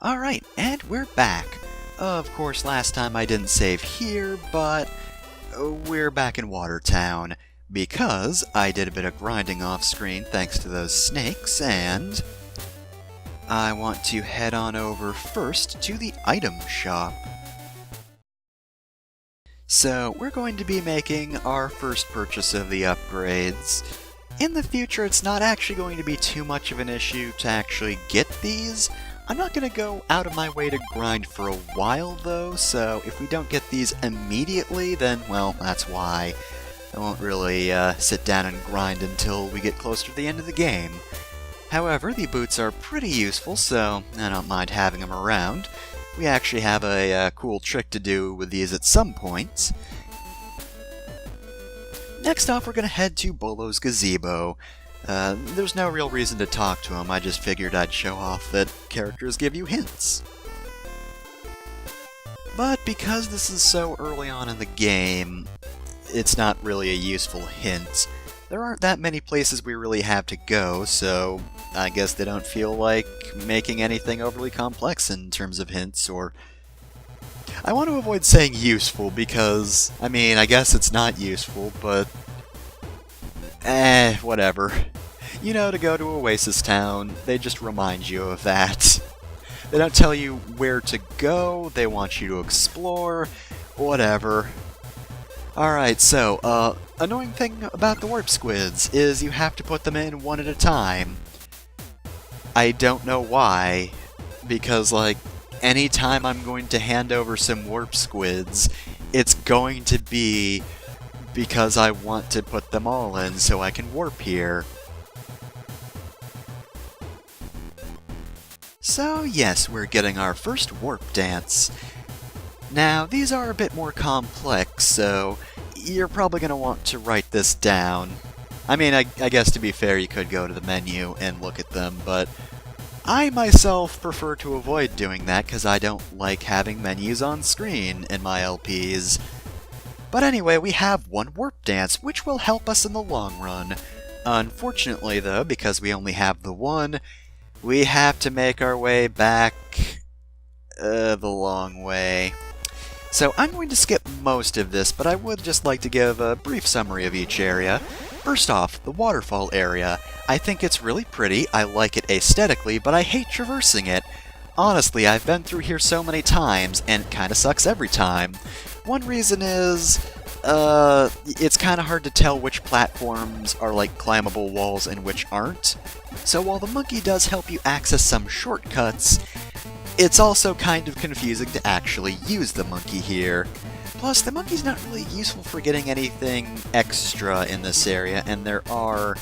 Alright, and we're back. Of course, last time I didn't save here, but we're back in Watertown, because I did a bit of grinding off-screen thanks to those snakes, and I want to head on over first to the item shop. So, we're going to be making our first purchase of the upgrades. In the future, it's not actually going to be too much of an issue to actually get these. I'm not going to go out of my way to grind for a while, though, so if we don't get these immediately, then, well, that's why. I won't really sit down and grind until we get closer to the end of the game. However, the boots are pretty useful, so I don't mind having them around. We actually have a cool trick to do with these at some point. Next off, we're going to head to Bolo's Gazebo. There's no real reason to talk to him, I just figured I'd show off that characters give you hints. But because this is so early on in the game, it's not really a useful hint. There aren't that many places we really have to go, so I guess they don't feel like making anything overly complex in terms of hints, or... I want to avoid saying useful because, I mean, I guess it's not useful, but... whatever. You know, to go to Oasis Town, they just remind you of that. They don't tell you where to go, they want you to explore, whatever. Alright, so, annoying thing about the warp squids is you have to put them in one at a time. I don't know why, because, like, anytime I'm going to hand over some warp squids, it's going to be because I want to put them all in so I can warp here. So yes, we're getting our first warp dance. Now, these are a bit more complex, so you're probably going to want to write this down. I mean, I guess to be fair, you could go to the menu and look at them, but I myself prefer to avoid doing that because I don't like having menus on screen in my LPs. But anyway, we have one warp dance, which will help us in the long run. Unfortunately, though, because we only have the one, we have to make our way back the long way. So I'm going to skip most of this, but I would just like to give a brief summary of each area. First off, the waterfall area. I think it's really pretty, I like it aesthetically, but I hate traversing it. Honestly, I've been through here so many times, and it kinda sucks every time. One reason is, it's kinda hard to tell which platforms are like climbable walls and which aren't. So while the monkey does help you access some shortcuts, it's also kind of confusing to actually use the monkey here. Plus, the monkey's not really useful for getting anything extra in this area, and there are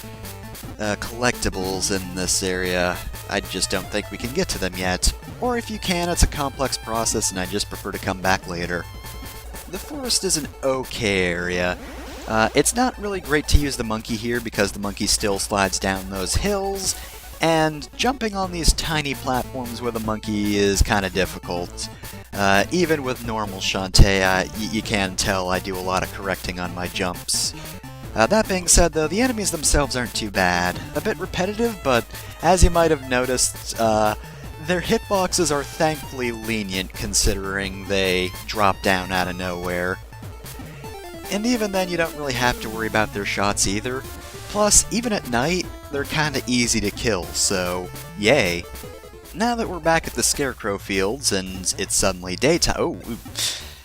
collectibles in this area. I just don't think we can get to them yet. Or if you can, it's a complex process and I just prefer to come back later. The forest is an okay area. It's not really great to use the monkey here because the monkey still slides down those hills, and jumping on these tiny platforms with a monkey is kind of difficult. Even with normal Shantae, you can tell I do a lot of correcting on my jumps. That being said, though, the enemies themselves aren't too bad. A bit repetitive, but as you might have noticed, their hitboxes are thankfully lenient considering they drop down out of nowhere. And even then, you don't really have to worry about their shots either. Plus, even at night, they're kinda easy to kill, so yay. Now that we're back at the Scarecrow Fields, and it's suddenly daytime— oh,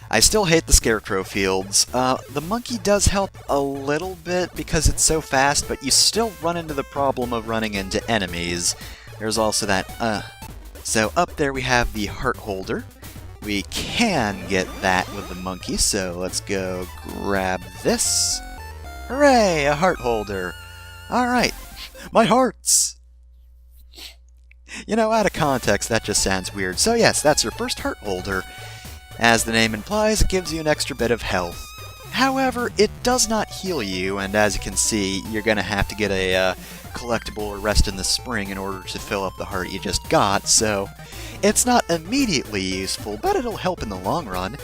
I still hate the Scarecrow Fields. The monkey does help a little bit because it's so fast, but you still run into the problem of running into enemies. There's also that, So up there we have the heart holder. We can get that with the monkey, so let's go grab this. Hooray, a heart holder! Alright, my hearts! You know, out of context, that just sounds weird. So yes, that's your first heart holder. As the name implies, it gives you an extra bit of health. However, it does not heal you, and as you can see, you're going to have to get a collectible or rest in the spring in order to fill up the heart you just got, so it's not immediately useful, but it'll help in the long run.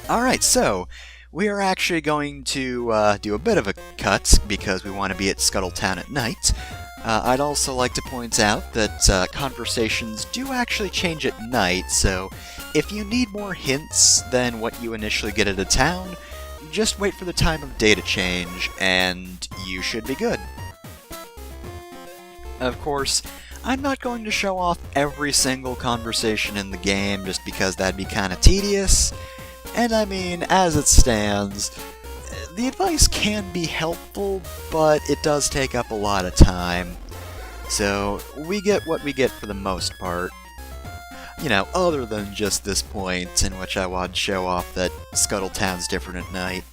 Alright, so we are actually going to do a bit of a cut, because we want to be at Scuttletown at night. I'd also like to point out that conversations do actually change at night, so if you need more hints than what you initially get at a town, just wait for the time of day to change, and you should be good. Of course, I'm not going to show off every single conversation in the game just because that'd be kinda tedious, and I mean, as it stands, the advice can be helpful, but it does take up a lot of time. So, we get what we get for the most part. You know, other than just this point in which I want to show off that Scuttletown's different at night.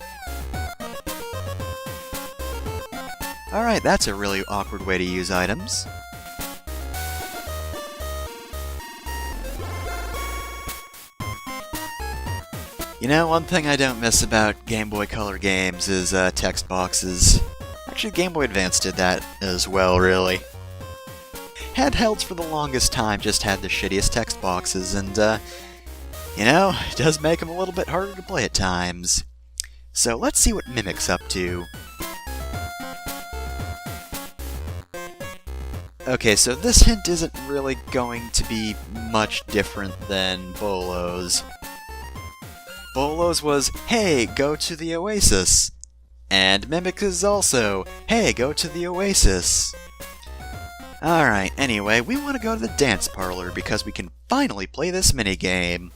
Alright, that's a really awkward way to use items. You know, one thing I don't miss about Game Boy Color games is text boxes. Actually, Game Boy Advance did that as well, really. Handhelds for the longest time just had the shittiest text boxes, and, you know, it does make them a little bit harder to play at times. So let's see what Mimic's up to. Okay, so this hint isn't really going to be much different than Bolo's. Bolo's was, hey, go to the Oasis. And Mimic is also, hey, go to the Oasis. Alright, anyway, we want to go to the dance parlor because we can finally play this minigame.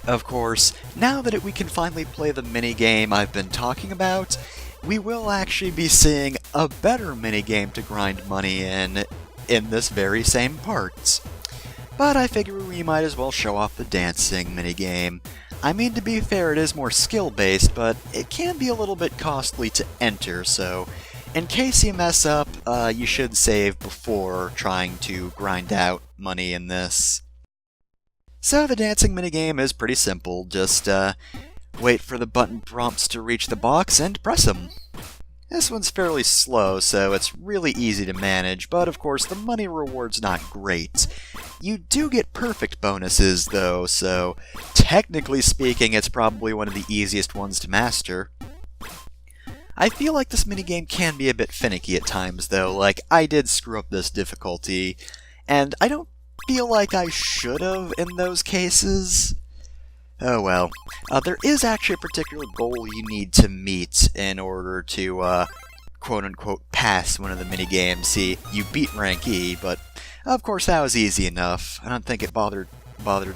Of course, now that we can finally play the minigame I've been talking about, we will actually be seeing a better minigame to grind money in this very same part. But I figure we might as well show off the dancing minigame. I mean, to be fair, it is more skill-based, but it can be a little bit costly to enter, so in case you mess up, you should save before trying to grind out money in this. So the dancing minigame is pretty simple, just wait for the button prompts to reach the box and press them. This one's fairly slow, so it's really easy to manage, but of course the money reward's not great. You do get perfect bonuses, though, so technically speaking, it's probably one of the easiest ones to master. I feel like this minigame can be a bit finicky at times, though, like, I did screw up this difficulty, and I don't feel like I should've in those cases. Oh well. There is actually a particular goal you need to meet in order to, quote-unquote, pass one of the minigames. See, you beat rank E, but of course that was easy enough. I don't think it bothered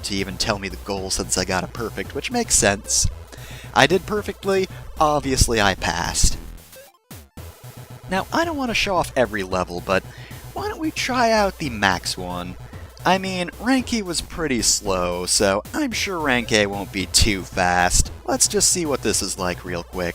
to even tell me the goal since I got a perfect, which makes sense. I did perfectly, obviously I passed. Now, I don't want to show off every level, but why don't we try out the max one? I mean, rank E was pretty slow, so I'm sure rank A won't be too fast. Let's just see what this is like real quick.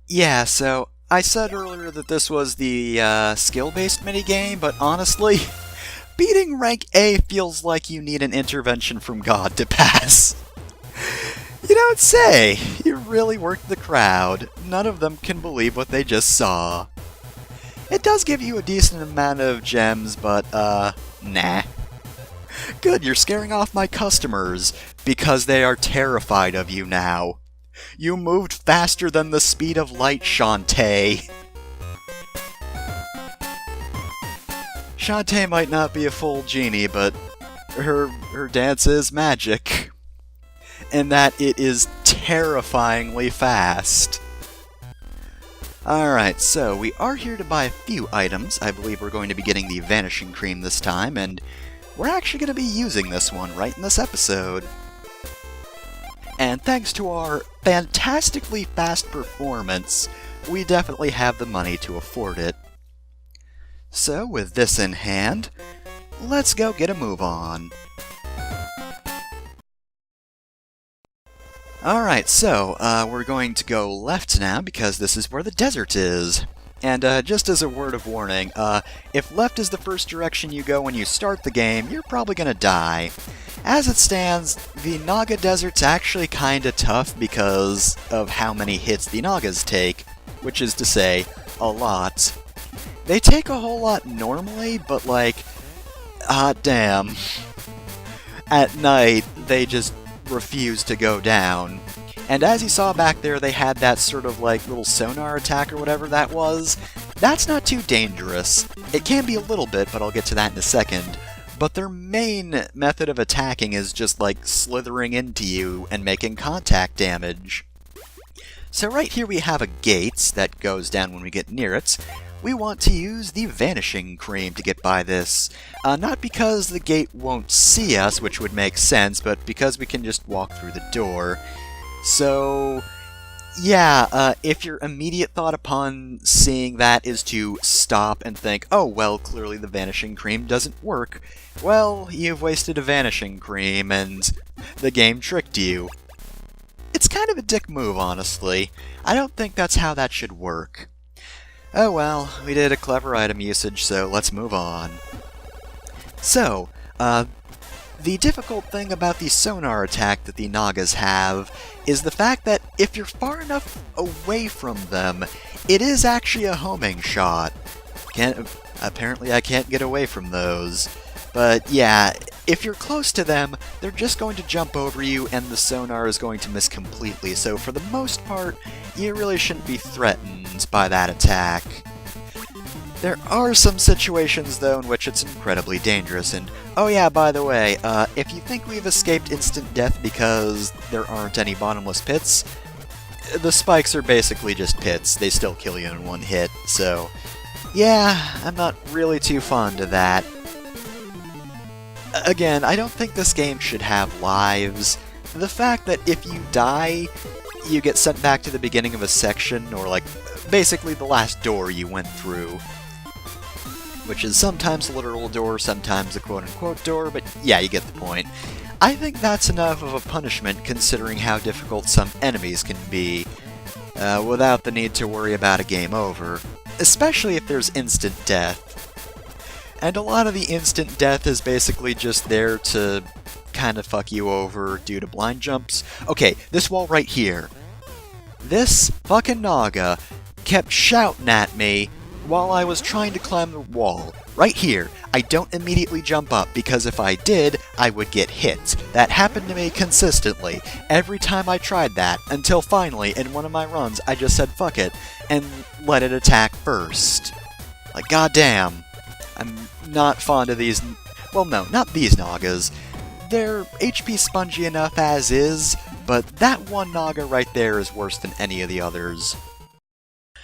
Yeah, so I said earlier that this was the skill-based minigame, but honestly, beating rank A feels like you need an intervention from God to pass. You don't say! You really worked the crowd. None of them can believe what they just saw. It does give you a decent amount of gems, but, nah. Good, you're scaring off my customers, because they are terrified of you now. You moved faster than the speed of light, Shantae. Shantae might not be a full genie, but her dance is magic. And that it is terrifyingly fast. Alright, so we are here to buy a few items. I believe we're going to be getting the Vanishing Cream this time, and we're actually going to be using this one right in this episode. And thanks to our fantastically fast performance, we definitely have the money to afford it. So, with this in hand, let's go get a move on. Alright, so, we're going to go left now because this is where the desert is. And just as a word of warning, if left is the first direction you go when you start the game, you're probably gonna die. As it stands, the Naga Desert's actually kinda tough because of how many hits the Nagas take, which is to say, a lot. They take a whole lot normally, but like, damn. At night, they just refuse to go down. And as you saw back there, they had that sort of like little sonar attack or whatever that was. That's not too dangerous. It can be a little bit, but I'll get to that in a second. But their main method of attacking is just like slithering into you and making contact damage. So right here we have a gate that goes down when we get near it. We want to use the Vanishing Cream to get by this. Not because the gate won't see us, which would make sense, but because we can just walk through the door. So, yeah, if your immediate thought upon seeing that is to stop and think, oh, well, clearly the Vanishing Cream doesn't work, well, you've wasted a Vanishing Cream, and the game tricked you. It's kind of a dick move, honestly. I don't think that's how that should work. Oh well, we did a clever item usage, so let's move on. So, the difficult thing about the sonar attack that the Nagas have is the fact that if you're far enough away from them, it is actually a homing shot. Apparently I can't get away from those. But yeah, if you're close to them, they're just going to jump over you and the sonar is going to miss completely, so for the most part, you really shouldn't be threatened by that attack. There are some situations, though, in which it's incredibly dangerous, and oh yeah, by the way, if you think we've escaped instant death because there aren't any bottomless pits, the spikes are basically just pits. They still kill you in one hit, so yeah, I'm not really too fond of that. Again, I don't think this game should have lives. The fact that if you die, you get sent back to the beginning of a section, or like, basically the last door you went through. Which is sometimes a literal door, sometimes a quote-unquote door, but yeah, you get the point. I think that's enough of a punishment considering how difficult some enemies can be, without the need to worry about a game over. Especially if there's instant death. And a lot of the instant death is basically just there to kind of fuck you over due to blind jumps. Okay, this wall right here. This fucking Naga kept shouting at me while I was trying to climb the wall. Right here. I don't immediately jump up, because if I did, I would get hit. That happened to me consistently, every time I tried that, until finally, in one of my runs, I just said fuck it, and let it attack first. Like, goddamn. I'm not fond of these... Well, no, not these Nagas. They're HP spongy enough as is, but that one Naga right there is worse than any of the others.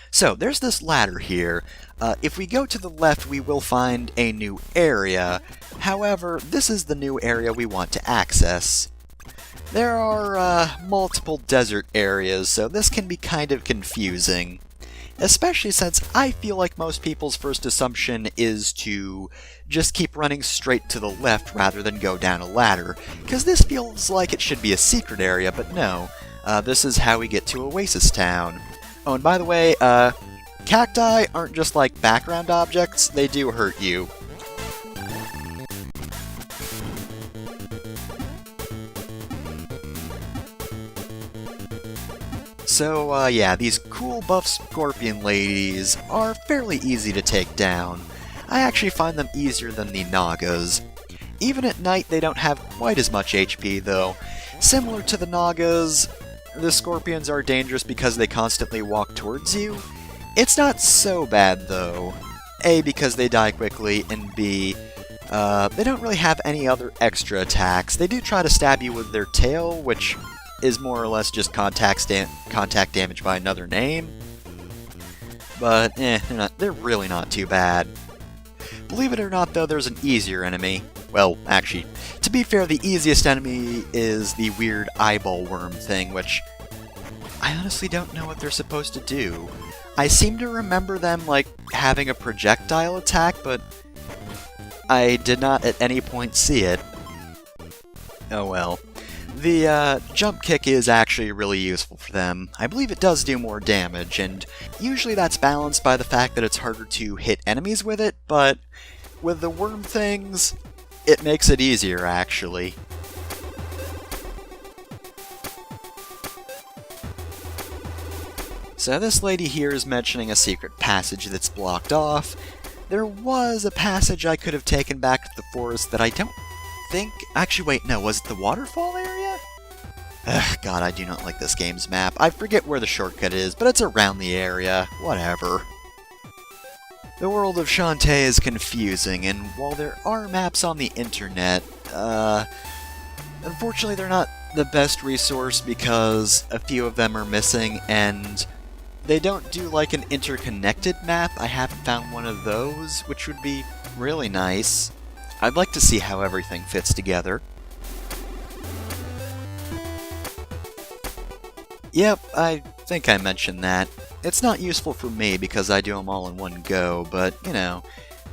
So, there's this ladder here. If we go to the left, we will find a new area. However, this is the new area we want to access. There are, multiple desert areas, so this can be kind of confusing. Especially since I feel like most people's first assumption is to just keep running straight to the left rather than go down a ladder, because this feels like it should be a secret area, but no. This is how we get to Oasis Town. Oh, and by the way, cacti aren't just like background objects, they do hurt you. So, yeah, these cool buff scorpion ladies are fairly easy to take down. I actually find them easier than the Nagas. Even at night, they don't have quite as much HP, though. Similar to the Nagas, the scorpions are dangerous because they constantly walk towards you. It's not so bad, though. A, because they die quickly, and B, they don't really have any other extra attacks. They do try to stab you with their tail, which is more or less just contact damage by another name. But, they're really not too bad. Believe it or not, though, there's an easier enemy. Well, actually, to be fair, the easiest enemy is the weird eyeball worm thing, which I honestly don't know what they're supposed to do. I seem to remember them, like, having a projectile attack, but I did not at any point see it. Oh well. The jump kick is actually really useful for them. I believe it does do more damage, and usually that's balanced by the fact that it's harder to hit enemies with it, but with the worm things, it makes it easier, actually. So this lady here is mentioning a secret passage that's blocked off. There was a passage I could have taken back to the forest that I don't think... Actually, wait, no, was it the waterfall area? Ugh, God, I do not like this game's map. I forget where the shortcut is, but it's around the area. Whatever. The world of Shantae is confusing, and while there are maps on the internet, unfortunately they're not the best resource because a few of them are missing, and they don't do like an interconnected map. I haven't found one of those, which would be really nice. I'd like to see how everything fits together. Yep, I think I mentioned that. It's not useful for me because I do them all in one go, but, you know,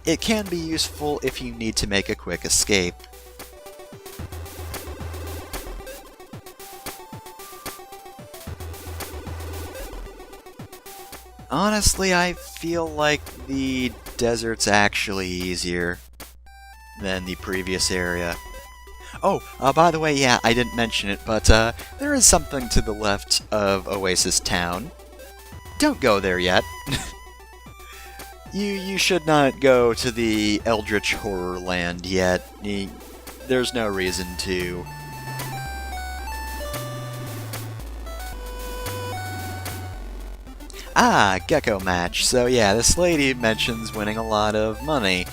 it can be useful if you need to make a quick escape. Honestly, I feel like the desert's actually easier than the previous area. Oh, by the way, yeah, I didn't mention it, but there is something to the left of Oasis Town. Don't go there yet. You should not go to the Eldritch Horror Land yet. There's no reason to. Ah, Gecko Match. So yeah, this lady mentions winning a lot of money.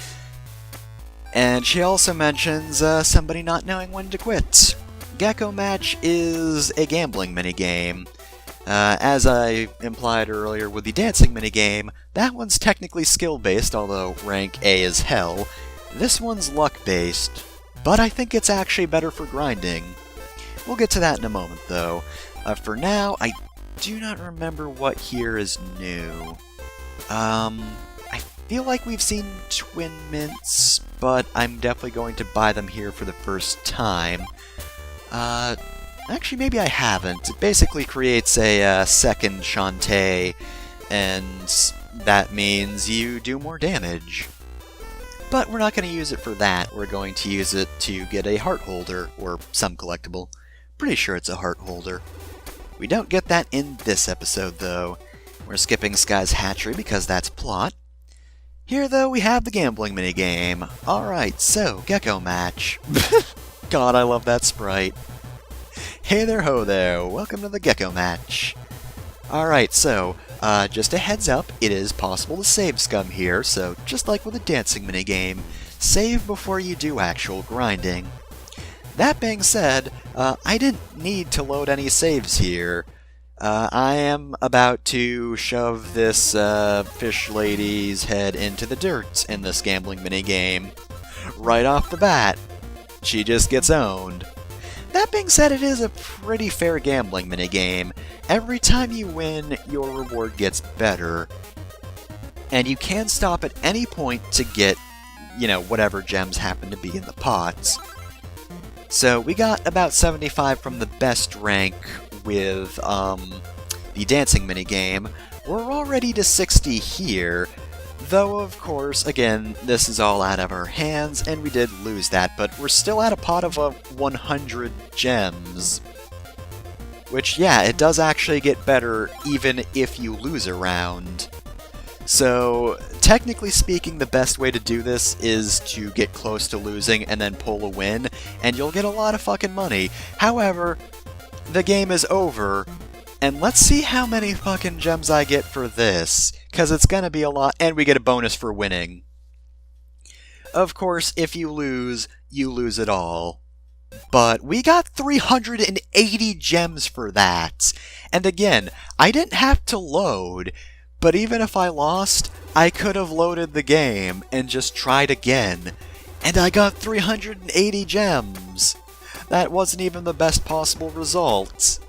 And she also mentions somebody not knowing when to quit. Gecko Match is a gambling minigame. As I implied earlier with the dancing minigame, that one's technically skill-based, although rank A is hell. This one's luck-based, but I think it's actually better for grinding. We'll get to that in a moment, though. For now, I do not remember what here is new. I feel like we've seen Twin Mints, but I'm definitely going to buy them here for the first time. Actually, maybe I haven't. It basically creates a second Shantae, and that means you do more damage. But we're not going to use it for that. We're going to use it to get a heart holder, or some collectible. Pretty sure it's a heart holder. We don't get that in this episode, though. We're skipping Sky's hatchery because that's plot. Here, though, we have the gambling minigame. Alright, so, Gecko Match. God, I love that sprite. Hey there, ho there, welcome to the Gecko Match. Alright, so, just a heads up, it is possible to save scum here, so just like with the dancing minigame, save before you do actual grinding. That being said, I didn't need to load any saves here. I am about to shove this fish lady's head into the dirt in this gambling minigame. Right off the bat, she just gets owned. That being said, it is a pretty fair gambling minigame. Every time you win, your reward gets better. And you can stop at any point to get, you know, whatever gems happen to be in the pots. So we got about 75 from the best rank with the dancing minigame. We're already to 60 here, though of course, again, this is all out of our hands, and we did lose that, but we're still at a pot of 100 gems. Which, yeah, it does actually get better even if you lose a round. So, technically speaking, the best way to do this is to get close to losing and then pull a win, and you'll get a lot of fucking money. However, the game is over, and let's see how many fucking gems I get for this, because it's gonna be a lot, and we get a bonus for winning. Of course, if you lose it all. But we got 380 gems for that. And again, I didn't have to load, but even if I lost, I could have loaded the game and just tried again. And I got 380 gems. That wasn't even the best possible result.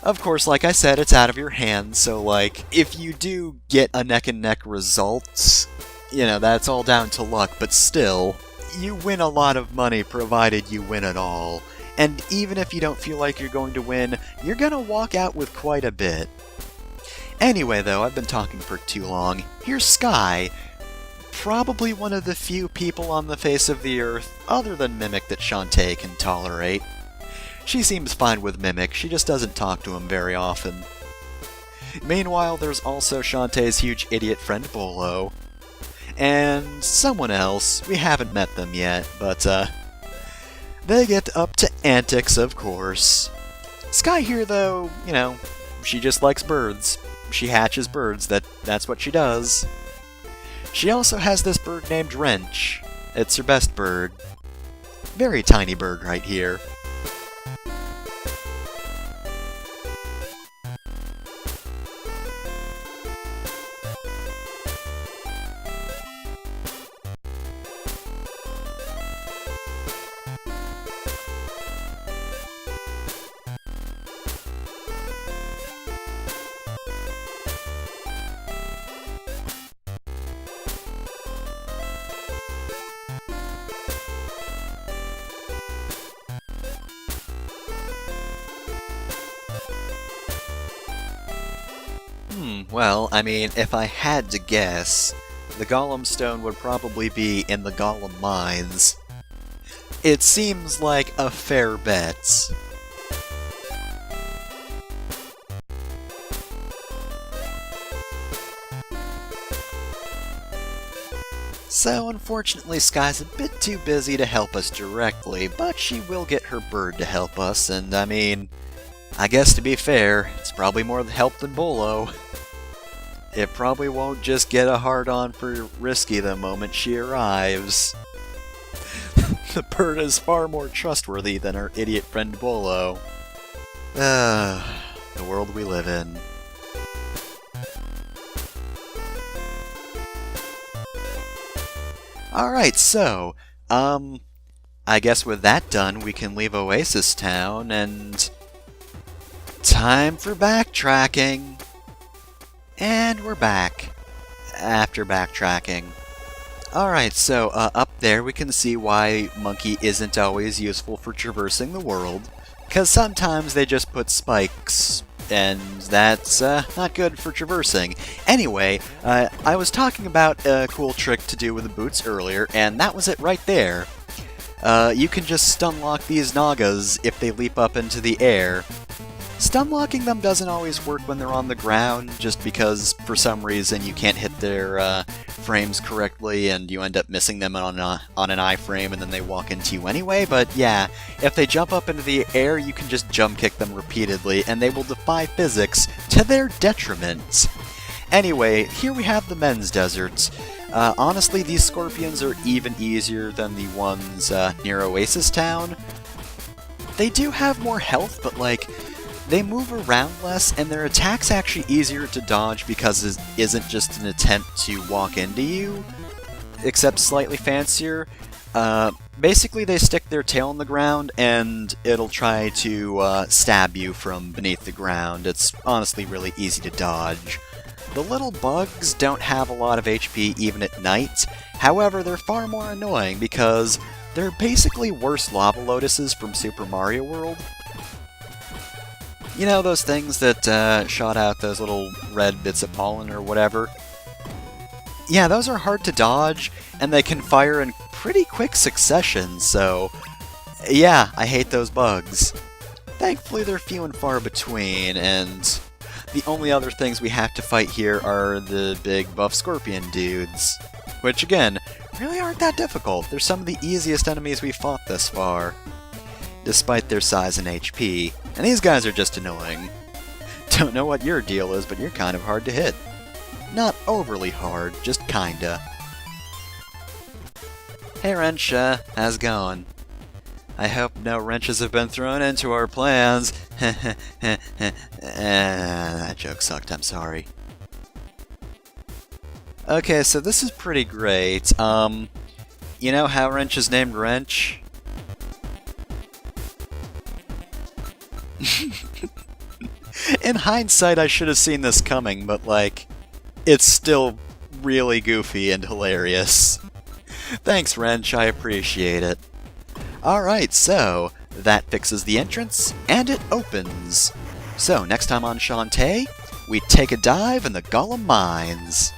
Of course, like I said, it's out of your hands, so like, if you do get a neck-and-neck result, you know, that's all down to luck, but still, you win a lot of money provided you win it all. and even if you don't feel like you're going to win, you're gonna walk out with quite a bit. Anyway though, I've been talking for too long. Here's Sky, probably one of the few people on the face of the earth, other than Mimic, that Shantae can tolerate. She seems fine with Mimic, she just doesn't talk to him very often. Meanwhile, there's also Shantae's huge idiot friend Bolo. And someone else, we haven't met them yet, but they get up to antics, of course. Sky here, though, you know, she just likes birds. She hatches birds, that's what she does. She also has this bird named Wrench. It's her best bird. Very tiny bird right here. Well, I mean, if I had to guess, the Golem Stone would probably be in the Golem Mines. It seems like a fair bet. So unfortunately Sky's a bit too busy to help us directly, but she will get her bird to help us, and I mean, I guess to be fair, it's probably more help than Bolo. It probably won't just get a hard-on for Risky the moment she arrives. The bird is far more trustworthy than our idiot friend Bolo. The world we live in. Alright, so, I guess with that done, we can leave Oasis Town, and time for backtracking. And we're back, after backtracking. Alright, so up there we can see why Monkey isn't always useful for traversing the world, because sometimes they just put spikes, and that's not good for traversing. Anyway, I was talking about a cool trick to do with the boots earlier, and that was it right there. You can just stun-lock these Nagas if they leap up into the air. Stun-locking them doesn't always work when they're on the ground, just because, for some reason, you can't hit their frames correctly, and you end up missing them on an iframe, and then they walk into you anyway, but yeah, if they jump up into the air, you can just jump kick them repeatedly, and they will defy physics to their detriment. Anyway, here we have the men's deserts. Honestly, these scorpions are even easier than the ones near Oasis Town. They do have more health, but like, they move around less, and their attack's actually easier to dodge because it isn't just an attempt to walk into you, except slightly fancier. Basically, they stick their tail in the ground, and it'll try to stab you from beneath the ground. It's honestly really easy to dodge. The little bugs don't have a lot of HP even at night, however, they're far more annoying because they're basically worse lava lotuses from Super Mario World. You know, those things that shot out those little red bits of pollen or whatever? Yeah, those are hard to dodge, and they can fire in pretty quick succession, so yeah, I hate those bugs. Thankfully, they're few and far between, and the only other things we have to fight here are the big buff scorpion dudes, which again, really aren't that difficult. They're some of the easiest enemies we've fought thus far, despite their size and HP, and these guys are just annoying. Don't know what your deal is, but you're kind of hard to hit. Not overly hard, just kinda. Hey Wrench, how's it going? I hope no wrenches have been thrown into our plans. That joke sucked, I'm sorry. Okay, so this is pretty great. You know how Wrench is named Wrench? In hindsight, I should have seen this coming, but like, it's still really goofy and hilarious. Thanks, Wrench, I appreciate it. Alright, so, That fixes the entrance, and it opens. So, next time on Shantae, we take a dive in the Golem Mines.